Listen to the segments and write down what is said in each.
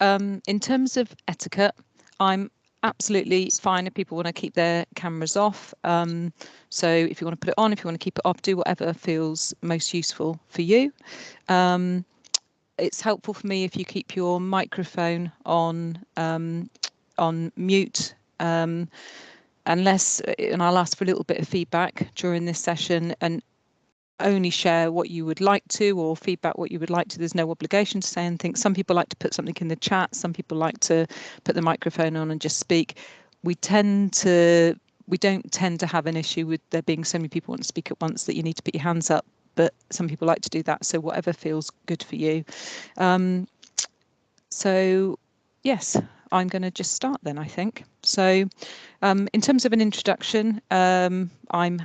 In terms of etiquette, I'm absolutely fine if people want to keep their cameras off. So if you want to put it on, if you want to keep it off, do whatever feels most useful for you. It's helpful for me if you keep your microphone on mute. Unless, and I'll ask for a little bit of feedback during this session, and only share what you would like to, or feedback what you would like to. There's no obligation to say anything. Some people like to put something in the chat. Some people like to put the microphone on and just speak. We don't tend to have an issue with there being so many people want to speak at once that you need to put your hands up, but some people like to do that. So whatever feels good for you. So yes, I'm going to just start then, I think. So in terms of an introduction, I'm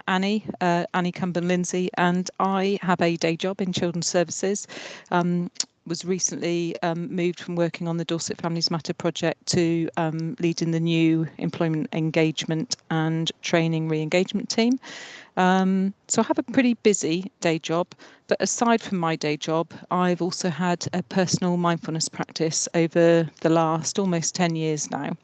Annie Cumberland Lindsay, and I have a day job in children's services. Was recently moved from working on the Dorset Families Matter project to leading the new employment engagement and training re-engagement team. So I have a pretty busy day job, but aside from my day job, I've also had a personal mindfulness practice over the last almost 10 years now.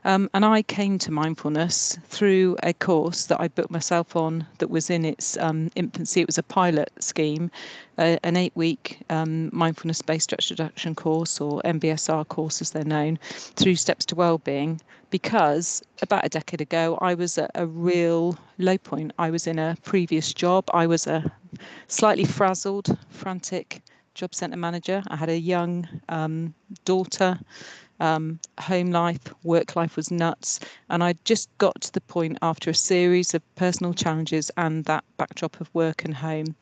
And I came to mindfulness through a course that I booked myself on that was in its infancy. It was a pilot scheme, an 8-week mindfulness-based stress reduction course, or MBSR course as they're known, through Steps to Wellbeing, because about a decade ago, I was at a real low point. I was in a previous job. I was a slightly frazzled, frantic job centre manager. I had a young daughter. Home life, work life was nuts. And I just got to the point after a series of personal challenges and that backdrop of work and home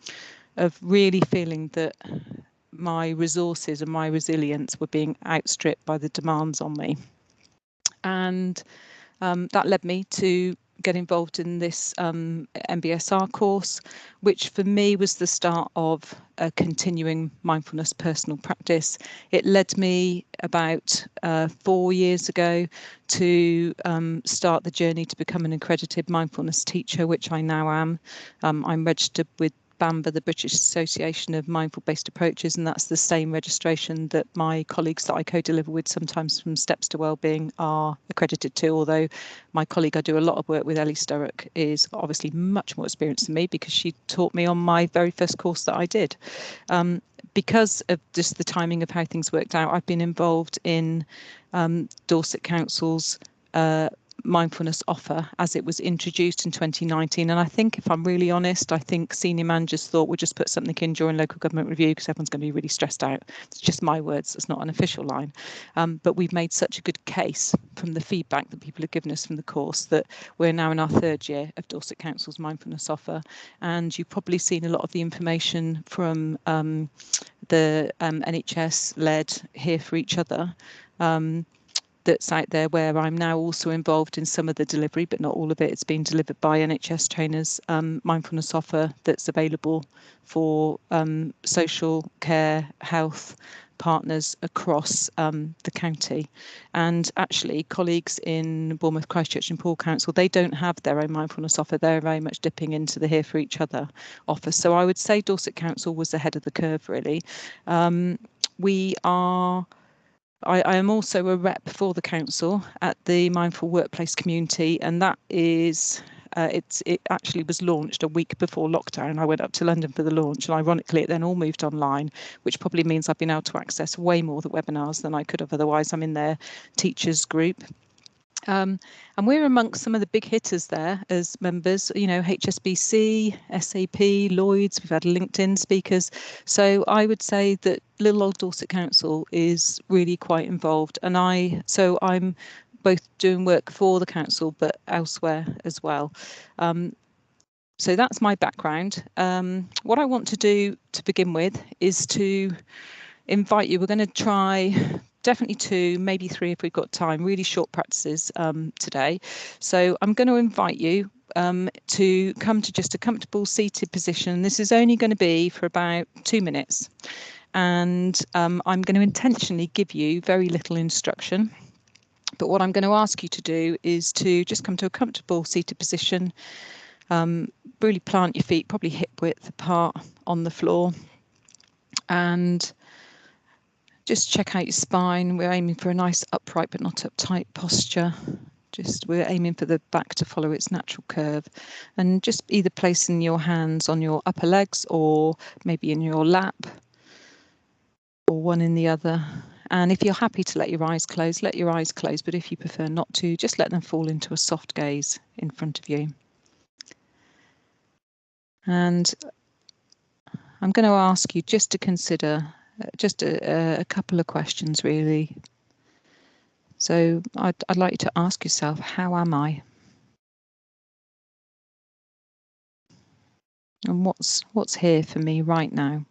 of really feeling that my resources and my resilience were being outstripped by the demands on me. And that led me to get involved in this MBSR course, which for me was the start of a continuing mindfulness personal practice. It led me about 4 years ago to start the journey to become an accredited mindfulness teacher, which I now am. I'm registered with BAMBA, the British Association of Mindful Based Approaches, and that's the same registration that my colleagues that I co-deliver with sometimes from Steps to Wellbeing are accredited to, although my colleague I do a lot of work with, Ellie Sturrock, is obviously much more experienced than me because she taught me on my very first course that I did. Because of just the timing of how things worked out, I've been involved in Dorset Council's mindfulness offer as it was introduced in 2019. And I think, if I'm really honest, I think senior managers thought we'll just put something in during local government review because everyone's going to be really stressed out. It's just my words, it's not an official line. But we've made such a good case from the feedback that people have given us from the course that we're now in our 3rd year of Dorset Council's mindfulness offer. And you've probably seen a lot of the information from the NHS-led Here for Each Other. That's out there, where I'm now also involved in some of the delivery, but not all of it. It's being delivered by NHS trainers, mindfulness offer that's available for social care, health partners across the county. And actually, colleagues in Bournemouth, Christchurch and Poole Council, they don't have their own mindfulness offer. They're very much dipping into the Here for Each Other offer. So I would say Dorset Council was ahead of the curve, really. I am also a rep for the council at the Mindful Workplace community, and that is it actually was launched a week before lockdown. I went up to London for the launch, and ironically, it then all moved online, which probably means I've been able to access way more of the webinars than I could have otherwise. I'm in their teachers group. And we're amongst some of the big hitters there as members, you know, HSBC, SAP, Lloyds, we've had LinkedIn speakers. So I would say that little old Dorset Council is really quite involved. And I'm both doing work for the council, but elsewhere as well. So that's my background. What I want to do to begin with is to invite you. We're going to try definitely 2, maybe 3 if we've got time, really short practices today. So I'm going to invite you to come to just a comfortable seated position. This is only going to be for about 2 minutes. And I'm going to intentionally give you very little instruction. But what I'm going to ask you to do is to just come to a comfortable seated position, really plant your feet, probably hip width apart on the floor, and just check out your spine. We're aiming for a nice upright but not uptight posture. We're aiming for the back to follow its natural curve, and just either placing your hands on your upper legs or maybe in your lap, or one in the other. And if you're happy to let your eyes close, let your eyes close, but if you prefer not to, just let them fall into a soft gaze in front of you. And I'm going to ask you just to consider just a couple of questions, really. So I'd like you to ask yourself, how am I? And what's here for me right now?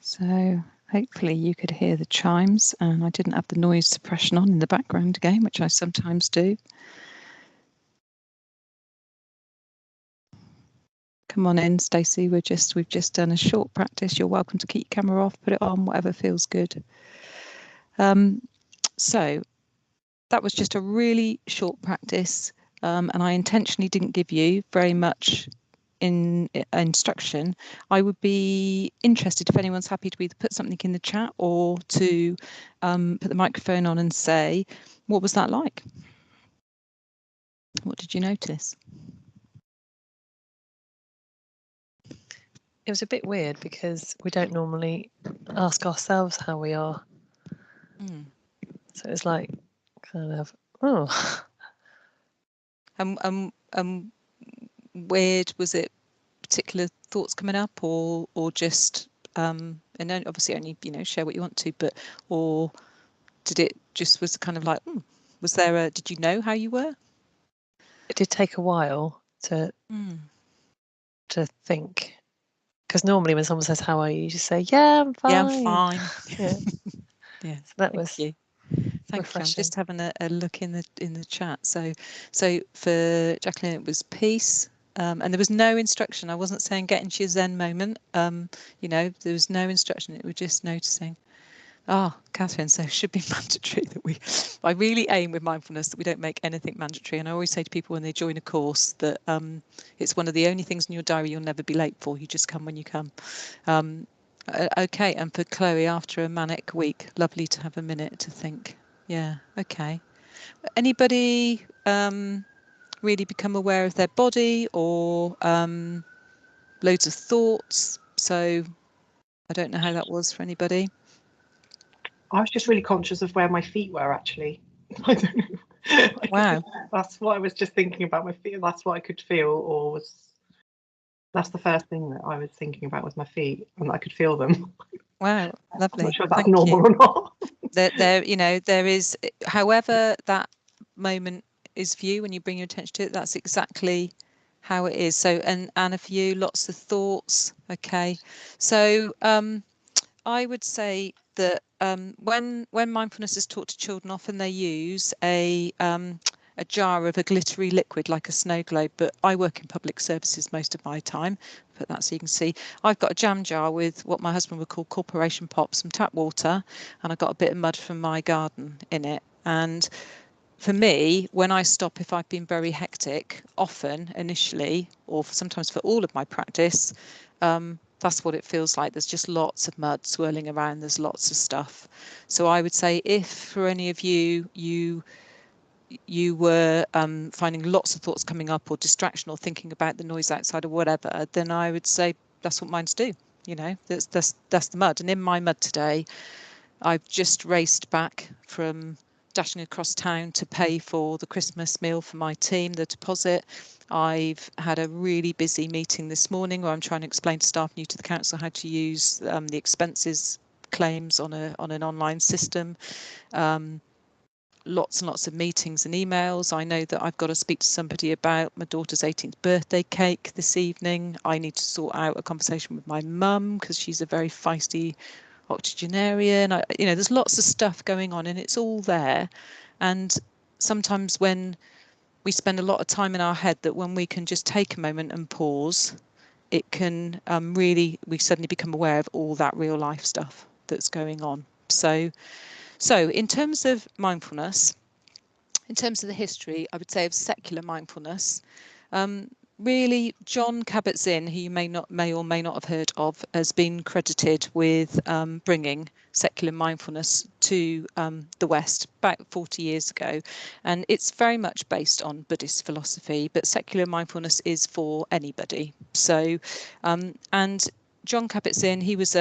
So hopefully you could hear the chimes, and I didn't have the noise suppression on in the background again, which I sometimes do. Come on in, Stacey. We've just done a short practice. You're welcome to keep your camera off, put it on, whatever feels good. So that was just a really short practice, and I intentionally didn't give you very much in instruction. I would be interested if anyone's happy to either put something in the chat or to put the microphone on and say, what was that like? What did you notice? It was a bit weird because we don't normally ask ourselves how we are. So it was like kind of, oh. Weird, was it particular thoughts coming up, or just and then obviously only share what you want to, but or did it just was kind of like was there a, did you know how you were? It did take a while to think, because normally when someone says how are you, just say I'm fine. Yeah, I'm fine. Yeah. Yeah, so that was you. Thank refreshing. you. I'm just having a look in the chat. So for Jacqueline it was peace, and there was no instruction. I wasn't saying get into your Zen moment. There was no instruction. It was just noticing. Catherine, so it should be mandatory that I really aim with mindfulness that we don't make anything mandatory. And I always say to people when they join a course that it's one of the only things in your diary you'll never be late for. You just come when you come. Okay, and for Chloe, after a manic week, lovely to have a minute to think. Yeah, okay. Anybody really become aware of their body, or loads of thoughts? So I don't know how that was for anybody. I was just really conscious of where my feet were, actually. I don't know. Wow. That's what I was just thinking about, my feet. That's what I could feel, or was That's the first thing that I was thinking about was my feet, and I could feel them. Wow, lovely. I'm not sure if that's Thank normal you. or not. There, you know, there is, however that moment is for you when you bring your attention to it, that's exactly how it is. So, and Anna, for you, lots of thoughts. Okay, so I would say that when mindfulness is taught to children, often they use a jar of a glittery liquid like a snow globe. But I work in public services most of my time. Put that so you can see. I've got a jam jar with what my husband would call corporation pop, some tap water, and I've got a bit of mud from my garden in it. And for me, when I stop, if I've been very hectic, often initially, or sometimes for all of my practice, that's what it feels like. There's just lots of mud swirling around. There's lots of stuff. So I would say if for any of you, you were finding lots of thoughts coming up or distraction or thinking about the noise outside or whatever, then I would say that's what minds do. You know, that's the mud. And in my mud today, I've just raced back from dashing across town to pay for the Christmas meal for my team, the deposit. I've had a really busy meeting this morning where I'm trying to explain to staff new to the council how to use the expenses claims on an online system. Lots and lots of meetings and emails. I know that I've got to speak to somebody about my daughter's 18th birthday cake this evening. I need to sort out a conversation with my mum because she's a very feisty octogenarian. You know, there's lots of stuff going on and it's all there. And sometimes when we spend a lot of time in our head, that when we can just take a moment and pause, it can we suddenly become aware of all that real life stuff that's going on. So in terms of mindfulness, in terms of the history, I would say of secular mindfulness, really, John Kabat-Zinn, who you may or may not have heard of, has been credited with bringing secular mindfulness to the West about 40 years ago. And it's very much based on Buddhist philosophy, but secular mindfulness is for anybody. So, and John Kabat-Zinn, he was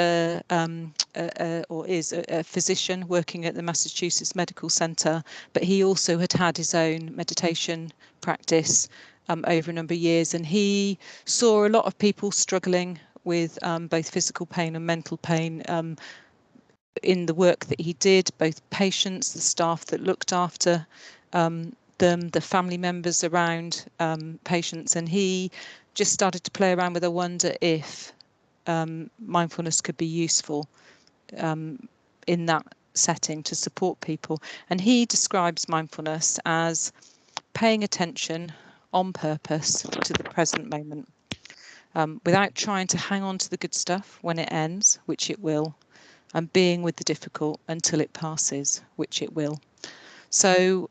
is a physician working at the Massachusetts Medical Center, but he also had his own meditation practice over a number of years, and he saw a lot of people struggling with both physical pain and mental pain in the work that he did, both patients, the staff that looked after them, the family members around patients, and he just started to play around with a wonder if mindfulness could be useful in that setting to support people. And he describes mindfulness as paying attention on purpose to the present moment, without trying to hang on to the good stuff when it ends, which it will, and being with the difficult until it passes, which it will. So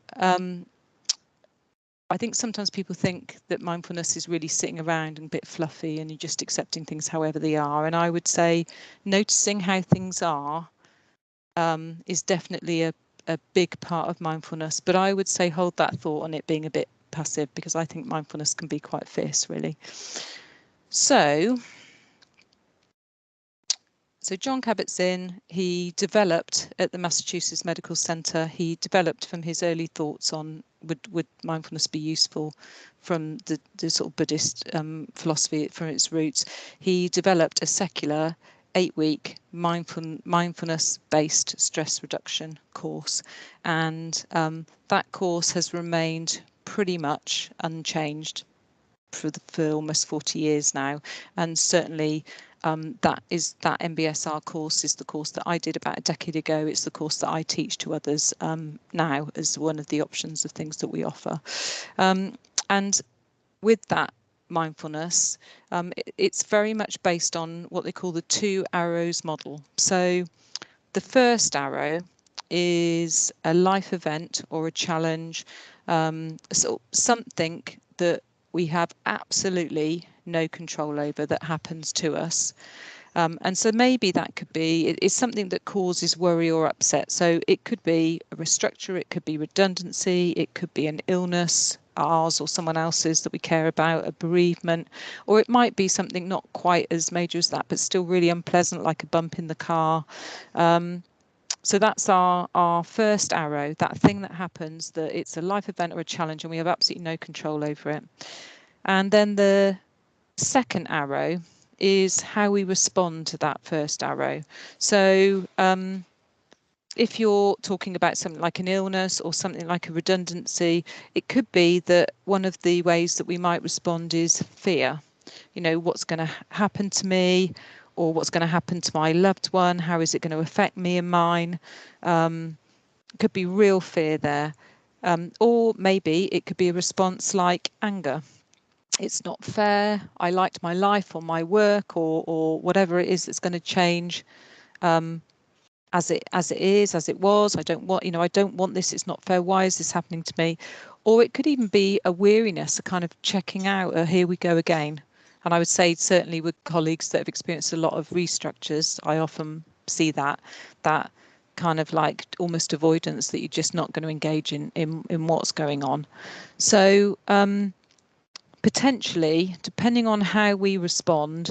I think sometimes people think that mindfulness is really sitting around and a bit fluffy and you're just accepting things however they are. And I would say noticing how things are is definitely a big part of mindfulness. But I would say hold that thought on it being a bit passive, because I think mindfulness can be quite fierce, really. So John Kabat-Zinn, he developed at the Massachusetts Medical Center, he developed from his early thoughts on would mindfulness be useful from the sort of Buddhist philosophy from its roots. He developed a secular 8-week mindfulness-based stress reduction course, and that course has remained pretty much unchanged for almost 40 years now, and certainly that MBSR course is the course that I did about a decade ago. It's the course that I teach to others now as one of the options of things that we offer. And with that mindfulness, it's very much based on what they call the 2 arrows model. So the first arrow is a life event or a challenge, so something that we have absolutely no control over that happens to us. And so maybe that could be, it's something that causes worry or upset. So it could be a restructure, it could be redundancy, it could be an illness, ours or someone else's that we care about, a bereavement, or it might be something not quite as major as that, but still really unpleasant, like a bump in the car. So that's our first arrow, that thing that happens, that it's a life event or a challenge and we have absolutely no control over it. And then the second arrow is how we respond to that first arrow. So if you're talking about something like an illness or something like a redundancy, it could be that one of the ways that we might respond is fear. You know, what's going to happen to me, or what's going to happen to my loved one? How is it going to affect me and mine? Could be real fear there. Or maybe it could be a response like anger. It's not fair. I liked my life or my work or whatever it is that's going to change as it is, as it was. I don't want this. It's not fair. Why is this happening to me? Or it could even be a weariness, a kind of checking out, here we go again. And I would say certainly with colleagues that have experienced a lot of restructures, I often see that kind of like almost avoidance, that you're just not going to engage in what's going on. So potentially, depending on how we respond,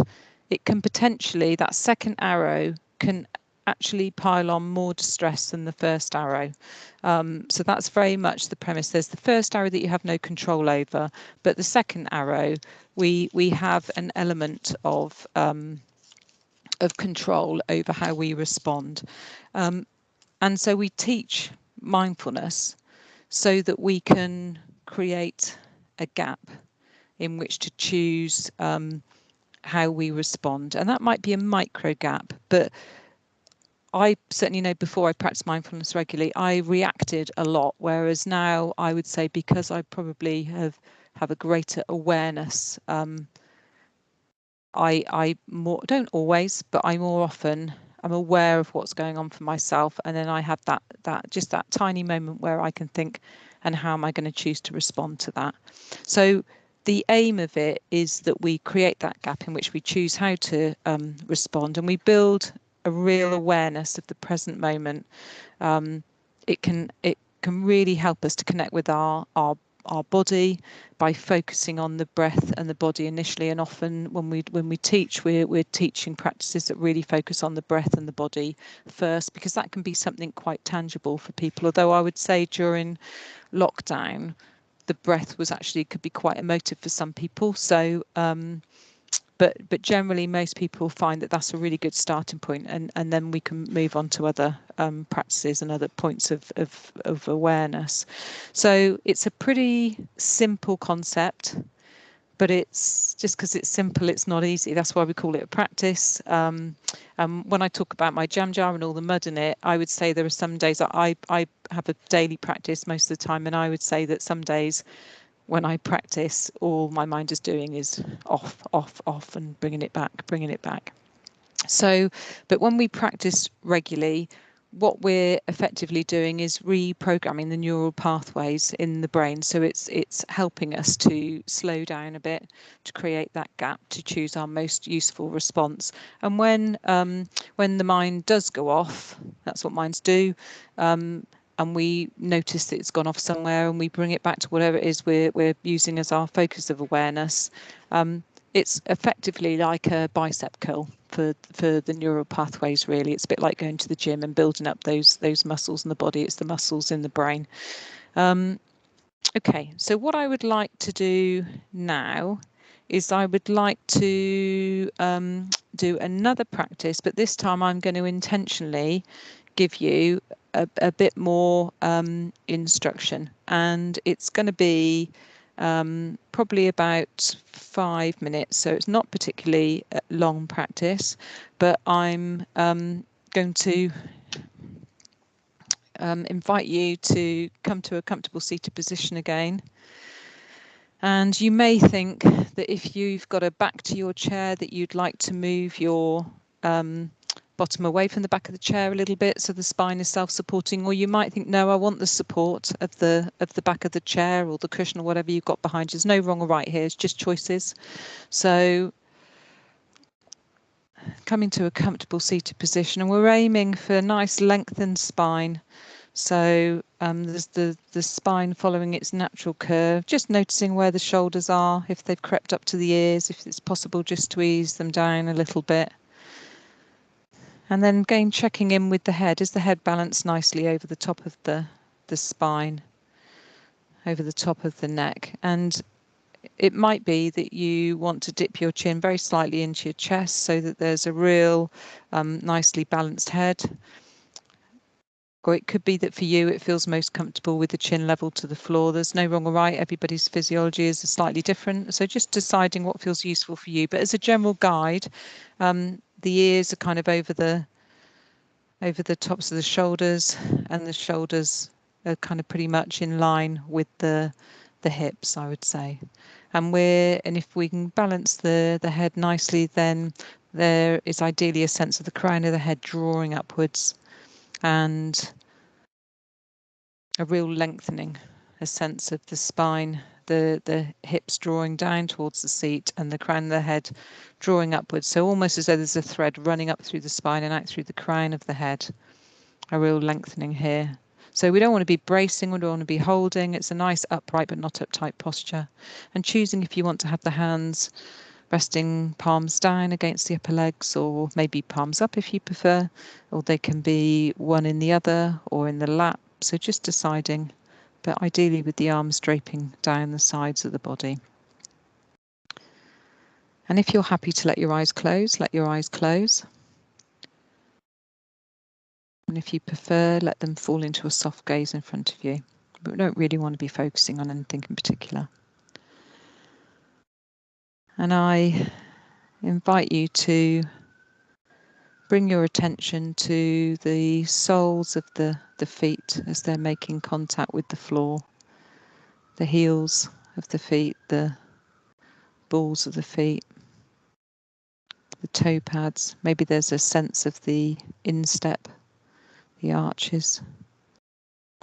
it can potentially, that second arrow can actually pile on more distress than the first arrow. So that's very much the premise. There's the first arrow that you have no control over, but the second arrow, we have an element of control over how we respond. And so we teach mindfulness so that we can create a gap in which to choose how we respond. And that might be a micro gap, but I certainly know before I practiced mindfulness regularly, I reacted a lot, whereas now I would say, because I probably have a greater awareness, I more, don't always, but I more often I'm aware of what's going on for myself, and then I have that just that tiny moment where I can think, and how am I going to choose to respond to that? So the aim of it is that we create that gap in which we choose how to respond, and we build a real awareness of the present moment. It can really help us to connect with our body by focusing on the breath and the body initially. And often when we teach, we're teaching practices that really focus on the breath and the body first, because that can be something quite tangible for people. Although I would say during lockdown, the breath could be quite emotive for some people. So but generally most people find that that's a really good starting point, and then we can move on to other practices and other points of awareness. So it's a pretty simple concept, but it's just because it's simple, it's not easy. That's why we call it a practice. When I talk about my jam jar and all the mud in it, I would say there are some days that I have a daily practice most of the time, and I would say that some days when I practice, all my mind is doing is off, off, off, and bringing it back. So, but when we practice regularly, what we're effectively doing is reprogramming the neural pathways in the brain. So it's helping us to slow down a bit, to create that gap, to choose our most useful response. And when the mind does go off, that's what minds do. And we notice that it's gone off somewhere, and we bring it back to whatever it is we're using as our focus of awareness. It's effectively like a bicep curl for the neural pathways. Really, it's a bit like going to the gym and building up those muscles in the body. It's the muscles in the brain. Okay, so what I would like to do now is I would like to do another practice, but this time I'm going to intentionally give you a bit more instruction, and it's going to be probably about 5 minutes, so it's not particularly long practice, but I'm going to invite you to come to a comfortable seated position again. And you may think that if you've got a back to your chair, that you'd like to move your bottom away from the back of the chair a little bit so the spine is self-supporting, or you might think, no, I want the support of the back of the chair or the cushion or whatever you've got behind you. There's no wrong or right here, it's just choices. So coming to a comfortable seated position, and we're aiming for a nice lengthened spine. So there's the spine following its natural curve, just noticing where the shoulders are, if they've crept up to the ears, if it's possible just to ease them down a little bit. And then again, checking in with the head. Is the head balanced nicely over the top of the spine, over the top of the neck? And it might be that you want to dip your chin very slightly into your chest so that there's a real nicely balanced head. Or it could be that for you it feels most comfortable with the chin level to the floor. There's no wrong or right. Everybody's physiology is slightly different. So just deciding what feels useful for you. But as a general guide, the ears are kind of over the tops of the shoulders, and the shoulders are kind of pretty much in line with the hips, I would say. And if we can balance the head nicely, then there is ideally a sense of the crown of the head drawing upwards, and a real lengthening, a sense of the spine, the hips drawing down towards the seat, and the crown of the head drawing upwards. So almost as though there's a thread running up through the spine and out through the crown of the head. A real lengthening here. So we don't want to be bracing, we don't want to be holding. It's a nice upright but not uptight posture. And choosing if you want to have the hands resting palms down against the upper legs, or maybe palms up if you prefer, or they can be one in the other or in the lap. So just deciding, but ideally with the arms draping down the sides of the body. And if you're happy to let your eyes close, let your eyes close. And if you prefer, let them fall into a soft gaze in front of you. But we don't really want to be focusing on anything in particular. And I invite you to bring your attention to the soles of the feet as they're making contact with the floor, the heels of the feet, the balls of the feet, the toe pads. Maybe there's a sense of the instep, the arches,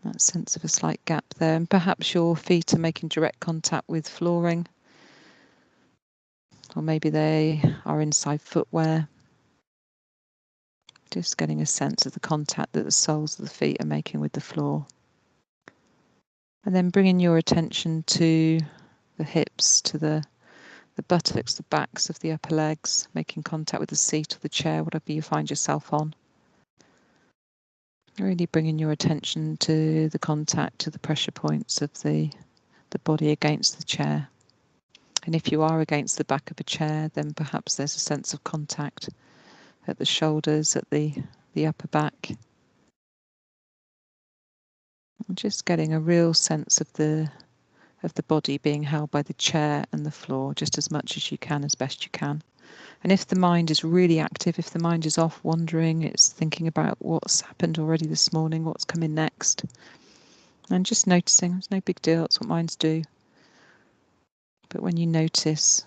that sense of a slight gap there. And perhaps your feet are making direct contact with flooring, or maybe they are inside footwear. Just getting a sense of the contact that the soles of the feet are making with the floor. And then bringing your attention to the hips, to the buttocks, the backs of the upper legs, making contact with the seat or the chair, whatever you find yourself on. Really bringing your attention to the contact, to the pressure points of the body against the chair. And if you are against the back of a chair, then perhaps there's a sense of contact at the shoulders, at the upper back. And just getting a real sense of the body being held by the chair and the floor just as much as you can, as best you can. And if the mind is really active, if the mind is off wandering, it's thinking about what's happened already this morning, what's coming next, and just noticing. It's no big deal, that's what minds do. But when you notice,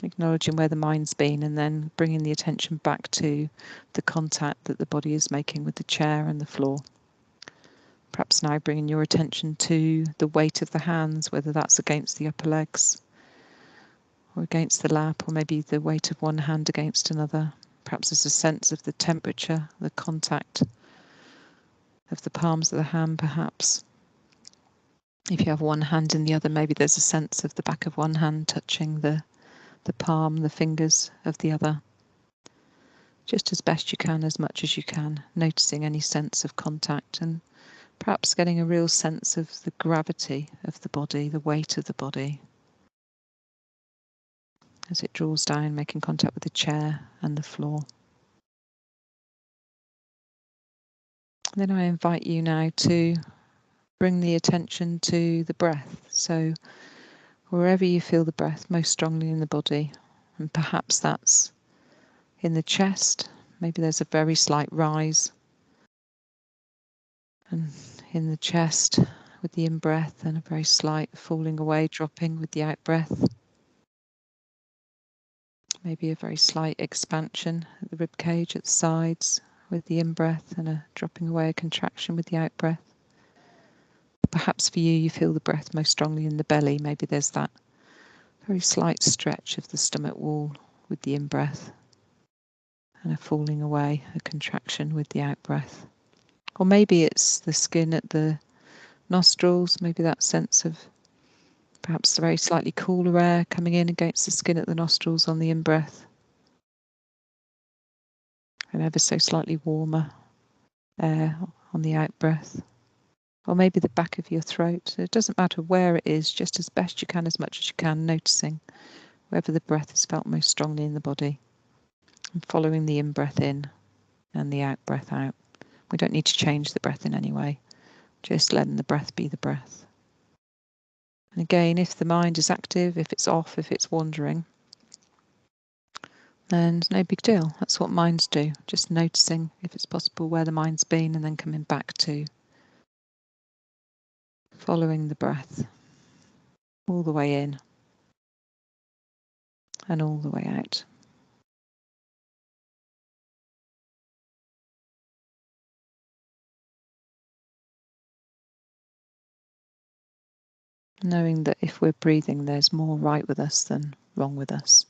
acknowledging where the mind's been, and then bringing the attention back to the contact that the body is making with the chair and the floor. Perhaps now bringing your attention to the weight of the hands, whether that's against the upper legs or against the lap, or maybe the weight of one hand against another. Perhaps there's a sense of the temperature, the contact of the palms of the hand, perhaps. If you have one hand in the other, maybe there's a sense of the back of one hand touching the palm, the fingers of the other. Just as best you can, as much as you can, noticing any sense of contact, and perhaps getting a real sense of the gravity of the body, the weight of the body, as it draws down, making contact with the chair and the floor. Then I invite you now to bring the attention to the breath. So wherever you feel the breath most strongly in the body, and perhaps that's in the chest, maybe there's a very slight rise, and in the chest with the in-breath, and a very slight falling away, dropping with the out-breath. Maybe a very slight expansion at the rib cage, at the sides with the in-breath, and a dropping away, a contraction with the out-breath. Perhaps for you, you feel the breath most strongly in the belly. Maybe there's that very slight stretch of the stomach wall with the in-breath, and a falling away, a contraction with the out-breath. Or maybe it's the skin at the nostrils, maybe that sense of perhaps the very slightly cooler air coming in against the skin at the nostrils on the in-breath, and ever so slightly warmer air on the out-breath. or maybe the back of your throat. So it doesn't matter where it is, just as best you can, as much as you can, noticing wherever the breath is felt most strongly in the body, and following the in-breath in and the out-breath out. We don't need to change the breath in any way, just letting the breath be the breath. And again, if the mind is active, if it's off, if it's wandering, then no big deal. That's what minds do, just noticing, if it's possible, where the mind's been and then coming back to following the breath all the way in and all the way out. Knowing that if we're breathing, there's more right with us than wrong with us.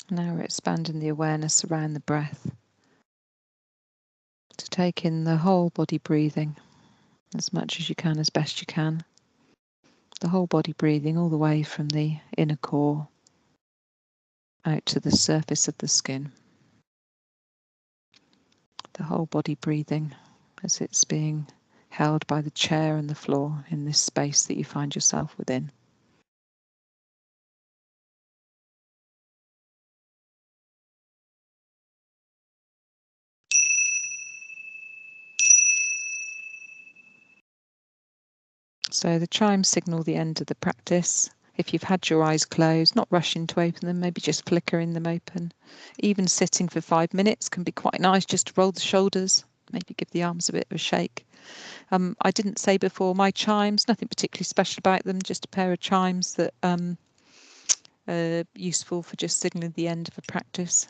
Now we're expanding the awareness around the breath to take in the whole body breathing as much as you can, as best you can. The whole body breathing all the way from the inner core out to the surface of the skin. The whole body breathing as it's being held by the chair and the floor in this space that you find yourself within. So the chimes signal the end of the practice. If you've had your eyes closed, not rushing to open them, maybe just flickering them open. Even sitting for 5 minutes can be quite nice, just to roll the shoulders, maybe give the arms a bit of a shake. I didn't say before, my chimes, nothing particularly special about them, just a pair of chimes that are useful for just signalling the end of a practice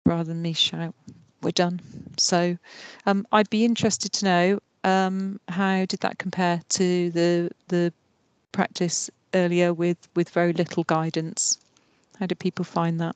rather than me shout, we're done. So I'd be interested to know, how did that compare to the practice earlier with very little guidance? How do people find that?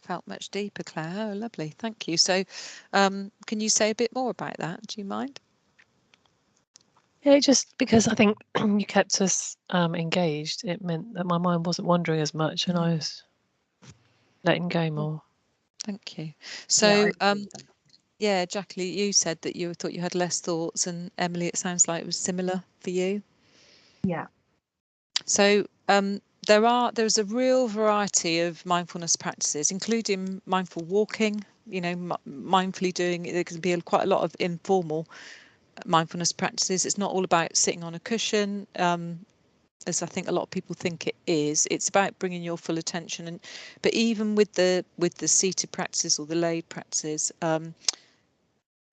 Felt much deeper, Claire. Oh, lovely. Thank you. So can you say a bit more about that? Do you mind? Yeah, just because I think you kept us engaged, it meant that my mind wasn't wandering as much and I was letting go more. Thank you. So yeah, Jackie, you said that you thought you had less thoughts, and Emily, it sounds like it was similar for you. Yeah. So there's a real variety of mindfulness practices, including mindful walking, mindfully doing. There can be quite a lot of informal mindfulness practices. It's not all about sitting on a cushion, as I think a lot of people think it is. It's about bringing your full attention. But even with the seated practices or the laid practices,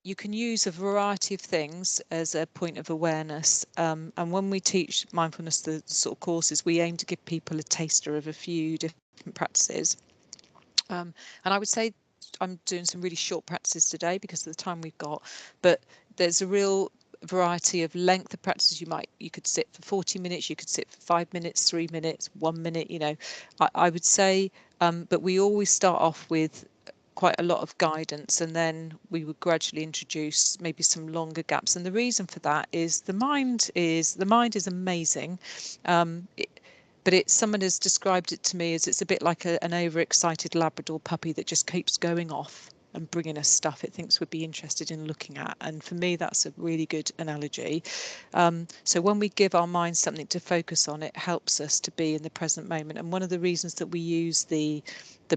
you can use a variety of things as a point of awareness. And when we teach mindfulness, the sort of courses, we aim to give people a taster of a few different practices. And I would say I'm doing some really short practices today because of the time we've got, but there's a real variety of length of practices. You could sit for 40 minutes, you could sit for 5 minutes, 3 minutes, 1 minute, I would say, but we always start off with quite a lot of guidance, and then we would gradually introduce maybe some longer gaps. And the reason for that is the mind is amazing. But someone has described it to me as it's a bit like an overexcited Labrador puppy that just keeps going off and bringing us stuff it thinks we'd be interested in looking at. And for me, that's a really good analogy. So when we give our mind something to focus on, it helps us to be in the present moment. And one of the reasons that we use the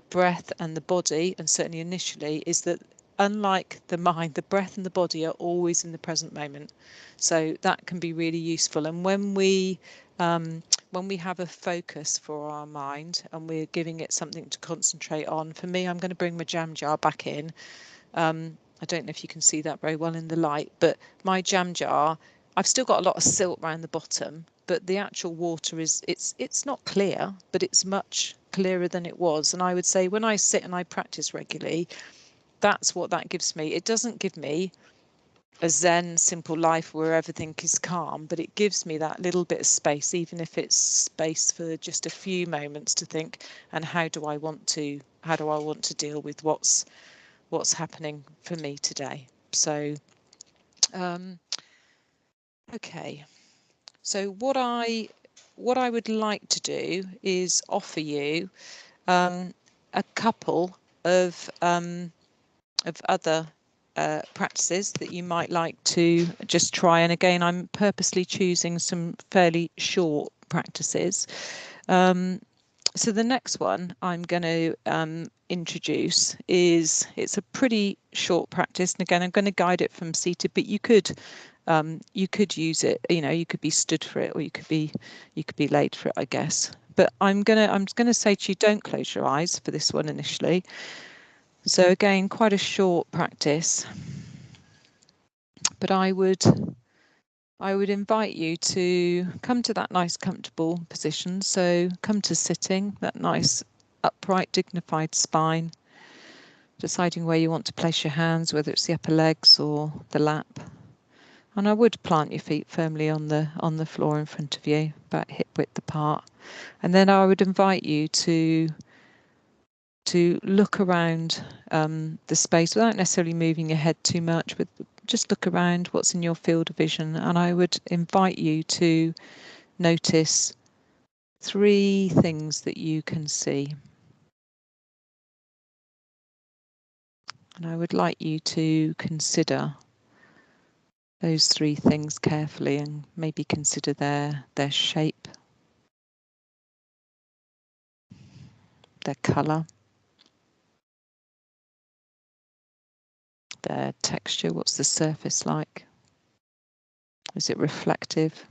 breath and the body, and certainly initially, is that unlike the mind, the breath and the body are always in the present moment. So that can be really useful. And when we have a focus for our mind and we're giving it something to concentrate on, for me, I'm going to bring my jam jar back in. I don't know if you can see that very well in the light, but my jam jar, I've still got a lot of silt around the bottom, but the actual water it's not clear, but it's much clearer than it was. And I would say when I sit and I practice regularly, that's what that gives me. It doesn't give me a Zen, simple life where everything is calm, but it gives me that little bit of space, even if it's space for just a few moments to think, and how do I want to deal with what's happening for me today. So okay, so what I would like to do is offer you a couple of other practices that you might like to just try. And again, I'm purposely choosing some fairly short practices. So the next one I'm going to introduce it's a pretty short practice, and again I'm going to guide it from seated, but you could use it, you could be stood for it, or you could be laid for it, I guess. But I'm gonna say to you, don't close your eyes for this one initially. So again, quite a short practice, but I would invite you to come to that nice comfortable position. So come to sitting, that nice upright dignified spine, deciding where you want to place your hands, whether it's the upper legs or the lap. And I would plant your feet firmly on the floor in front of you, about hip width apart. And then I would invite you to look around the space without necessarily moving your head too much, but just look around what's in your field of vision. And I would invite you to notice 3 things that you can see. And I would like you to consider those 3 things carefully, and maybe consider their shape, their colour, their texture. What's the surface like? Is it reflective?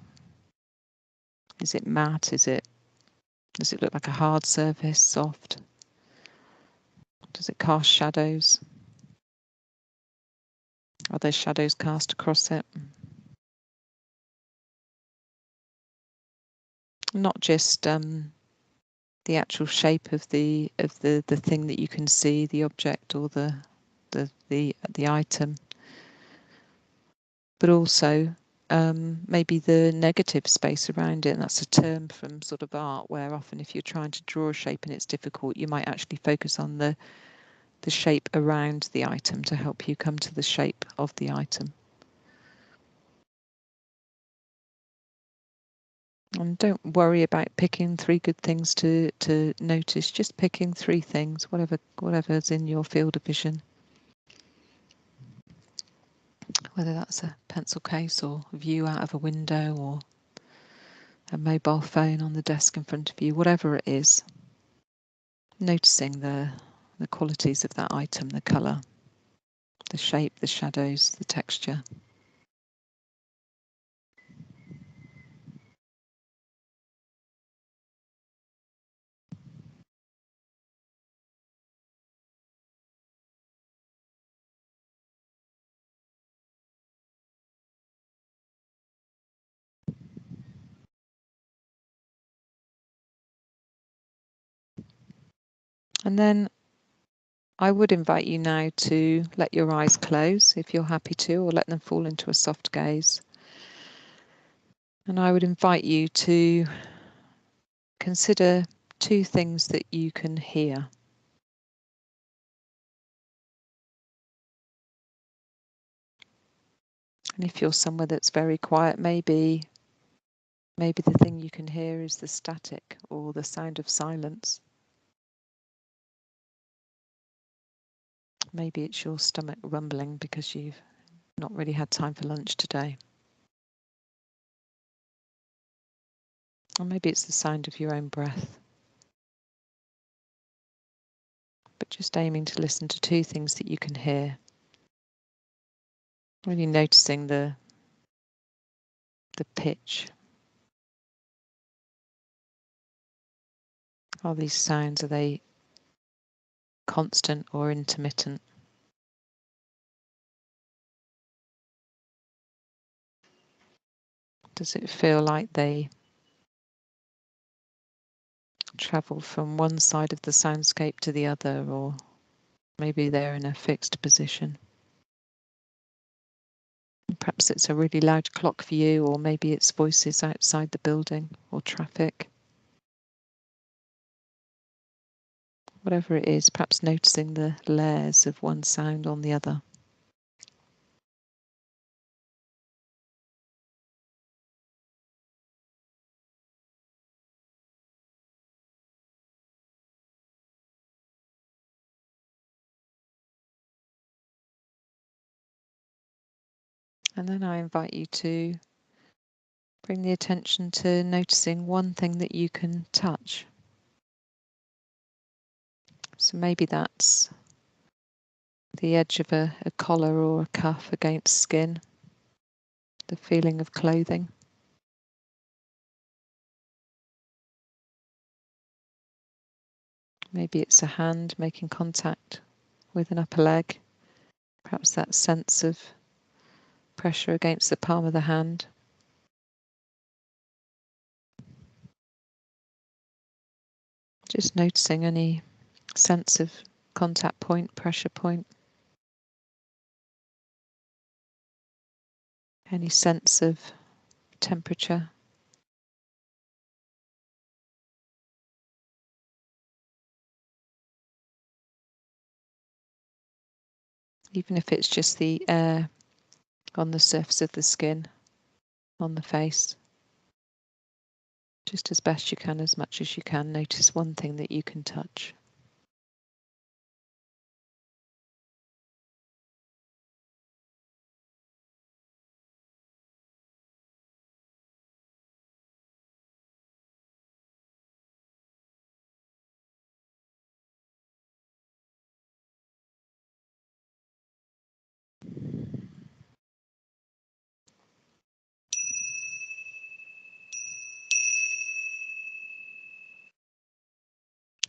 Is it matte? Does it look like a hard surface, soft? Does it cast shadows? Are there shadows cast across it? Not just the actual shape of the thing that you can see, the object or the item, but also maybe the negative space around it. And that's a term from sort of art, where often if you're trying to draw a shape and it's difficult, you might actually focus on the shape around the item to help you come to the shape of the item. And don't worry about picking 3 good things to notice. Just picking 3 things, whatever's in your field of vision. Whether that's a pencil case or a view out of a window or a mobile phone on the desk in front of you, whatever it is, noticing the qualities of that item, the colour, the shape, the shadows, the texture. And then I would invite you now to let your eyes close if you're happy to, or let them fall into a soft gaze. And I would invite you to consider 2 things that you can hear. And if you're somewhere that's very quiet, maybe the thing you can hear is the static or the sound of silence. Maybe it's your stomach rumbling because you've not really had time for lunch today. Or maybe it's the sound of your own breath. But just aiming to listen to 2 things that you can hear. Really noticing the pitch. Are these sounds, are they constant or intermittent? Does it feel like they travel from one side of the soundscape to the other, or Maybe they're in a fixed position. Perhaps it's a really loud clock for you, or maybe it's voices outside the building or traffic. Whatever it is, perhaps noticing the layers of one sound on the other. And then I invite you to bring the attention to noticing one thing that you can touch. So maybe that's the edge of a collar or a cuff against skin, the feeling of clothing. Maybe it's a hand making contact with an upper leg, perhaps that sense of pressure against the palm of the hand. Just noticing any sense of contact point, pressure point. Any sense of temperature. Even if it's just the air on the surface of the skin, on the face. Just as best you can, as much as you can, notice one thing that you can touch.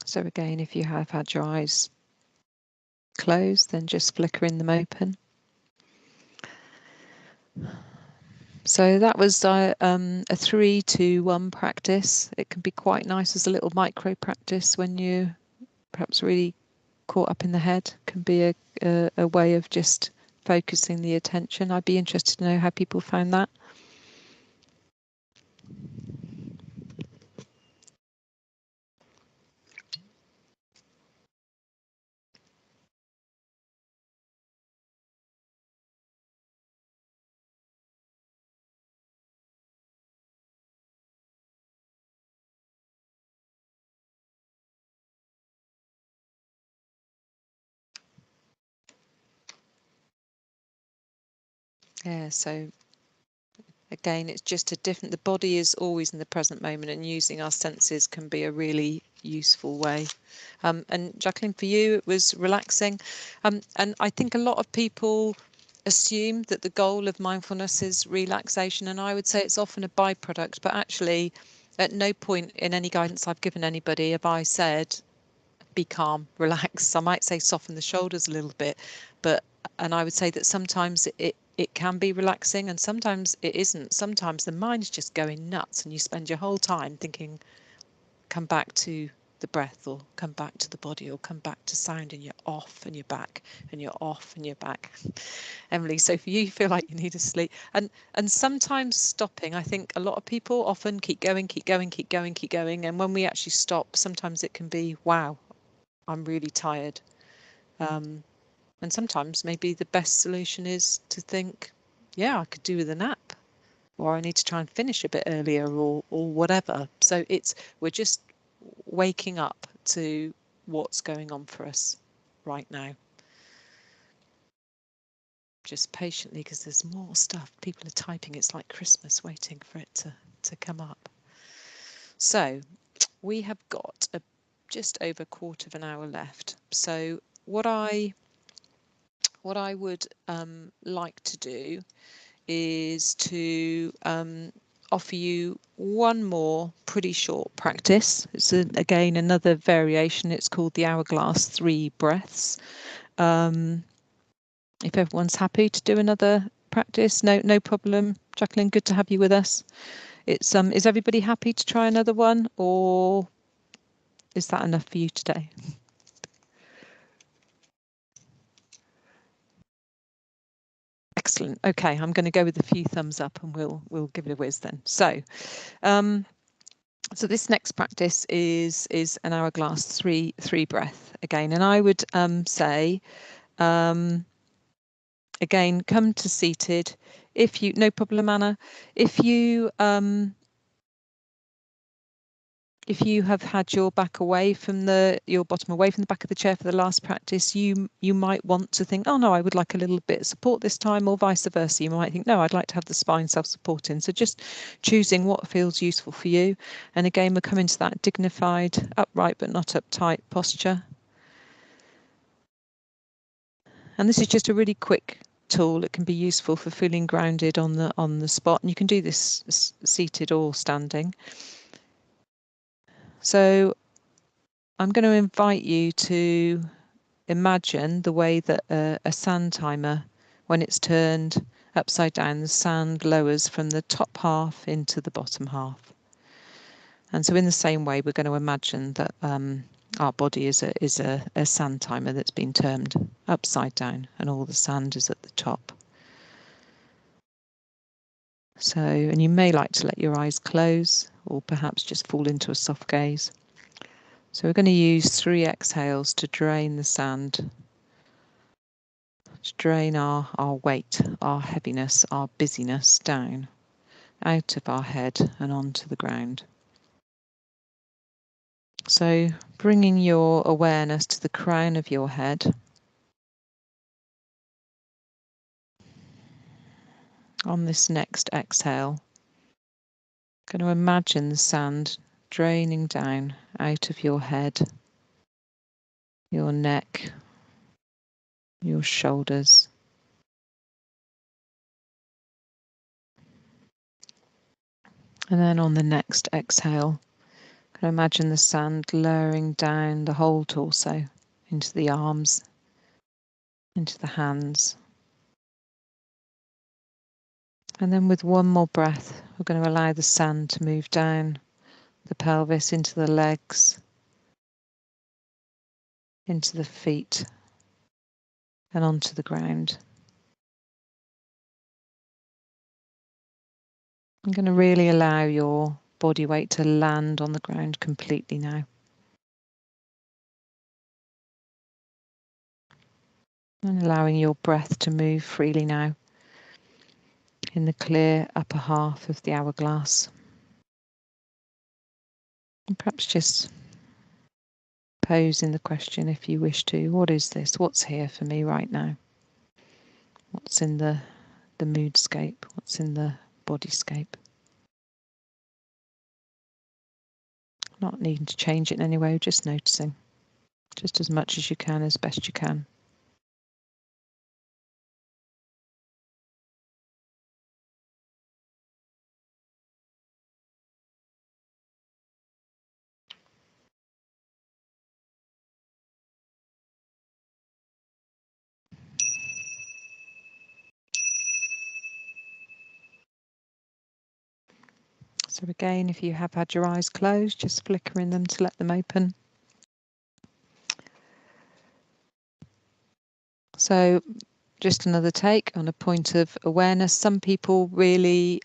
So again, if you have had your eyes closed, then just flickering them open. So that was a 3-2-1 practice. It can be quite nice as a little micro practice when you perhaps really caught up in the head. Can be a way of just focusing the attention. I'd be interested to know how people found that. Yeah, so again, it's just a different, the body is always in the present moment, and using our senses can be a really useful way. And Jacqueline, for you, it was relaxing. And I think a lot of people assume that the goal of mindfulness is relaxation, and I would say it's often a byproduct, but actually at no point in any guidance I've given anybody have I said, be calm, relax. I might say soften the shoulders a little bit, and I would say that sometimes it can be relaxing and sometimes it isn't. Sometimes the mind's just going nuts and you spend your whole time thinking, come back to the breath, or come back to the body, or come back to sound, and you're off and you're back and you're off and you're back. Emily, so for you feel like you need to sleep, and sometimes stopping. I think a lot of people often keep going, and when we actually stop, sometimes it can be, wow, I'm really tired. And sometimes maybe the best solution is to think, yeah, I could do with a nap, or I need to try and finish a bit earlier, or whatever. So we're just waking up to what's going on for us right now. Just patiently, because there's more stuff. People are typing. It's like Christmas, waiting for it to come up. So we have got just over a quarter of an hour left. So what I would like to do is to offer you one more pretty short practice. It's again another variation. It's called the Hourglass 3 breaths. If everyone's happy to do another practice, no problem. Jacqueline, good to have you with us. It's is everybody happy to try another one, or is that enough for you today? Excellent. Okay, I'm going to go with a few thumbs up and we'll give it a whiz then. So so this next practice is an hourglass three breath again, and I would say again, come to seated. If you, no problem, Anna. If you have had your back away from your bottom away from the back of the chair for the last practice, you might want to think, oh no, I would like a little bit of support this time, or vice versa. You might think, no, I'd like to have the spine self-supporting. So just choosing what feels useful for you. And again, we're coming to that dignified, upright but not uptight posture. And this is just a really quick tool that can be useful for feeling grounded on the spot. And you can do this seated or standing. So I'm going to invite you to imagine the way that a sand timer, when it's turned upside down, the sand lowers from the top half into the bottom half. And so in the same way, we're going to imagine that our body is a sand timer that's been turned upside down and all the sand is at the top. So, and you may like to let your eyes close or perhaps just fall into a soft gaze. So we're going to use 3 exhales to drain the sand, to drain our weight, our heaviness, our busyness down, out of our head and onto the ground. So bringing your awareness to the crown of your head. On this next exhale, going to imagine the sand draining down out of your head, your neck, your shoulders. And then on the next exhale, can imagine the sand lowering down the whole torso, into the arms, into the hands. And then with one more breath, we're going to allow the sand to move down the pelvis, into the legs, into the feet, and onto the ground. I'm going to really allow your body weight to land on the ground completely now. And allowing your breath to move freely now in the clear upper half of the hourglass. And perhaps just posing the question, if you wish to, what is this? What's here for me right now? What's in the moodscape? What's in the bodyscape? Not needing to change it in any way, just noticing. Just as much as you can, as best you can. So again, if you have had your eyes closed, just flickering them to let them open. So just another take on a point of awareness. Some people really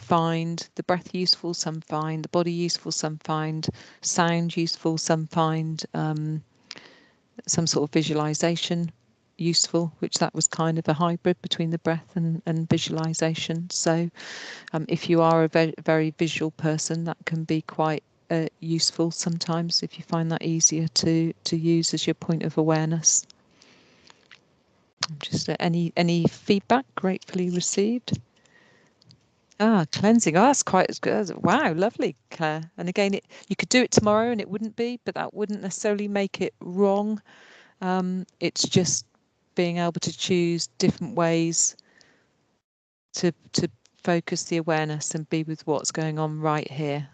find the breath useful, some find the body useful, some find sound useful, some find some sort of visualization useful, which that was kind of a hybrid between the breath and visualization. So if you are a very visual person, that can be quite useful sometimes if you find that easier to use as your point of awareness. Just any feedback gratefully received. Cleansing. Oh, that's quite as good. Wow, lovely, Claire. And again, you could do it tomorrow and it wouldn't be, but that wouldn't necessarily make it wrong. It's just being able to choose different ways to focus the awareness and be with what's going on right here.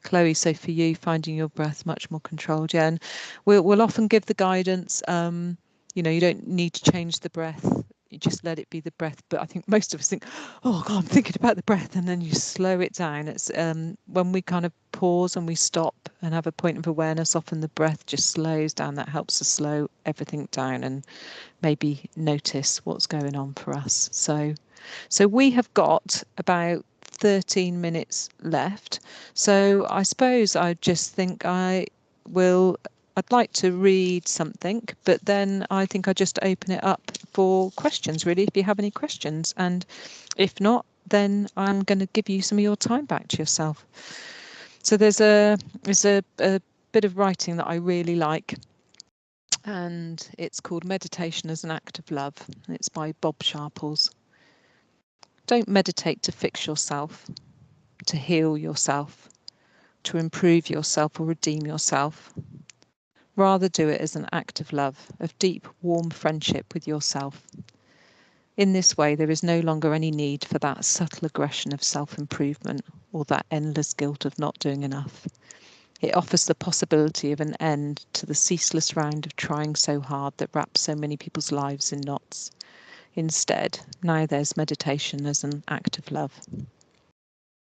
Chloe, so for you, finding your breath much more controlled. Yeah, and we'll often give the guidance, you know, you don't need to change the breath, you just let it be the breath. But I think most of us think, oh God, I'm thinking about the breath, and then you slow it down. It's when we kind of pause and we stop and have a point of awareness, often the breath just slows down. That helps us slow everything down and maybe notice what's going on for us. So we have got about 13 minutes left. So I suppose I just think I'd like to read something, but then I think I just open it up for questions, really, if you have any questions. And if not, then I'm going to give you some of your time back to yourself. So there's a bit of writing that I really like, and it's called Meditation as an Act of Love. It's by Bob Sharples. Don't meditate to fix yourself, to heal yourself, to improve yourself or redeem yourself. Rather do it as an act of love, of deep, warm friendship with yourself. In this way, there is no longer any need for that subtle aggression of self-improvement or that endless guilt of not doing enough. It offers the possibility of an end to the ceaseless round of trying so hard that wraps so many people's lives in knots. Instead, now there's meditation as an act of love.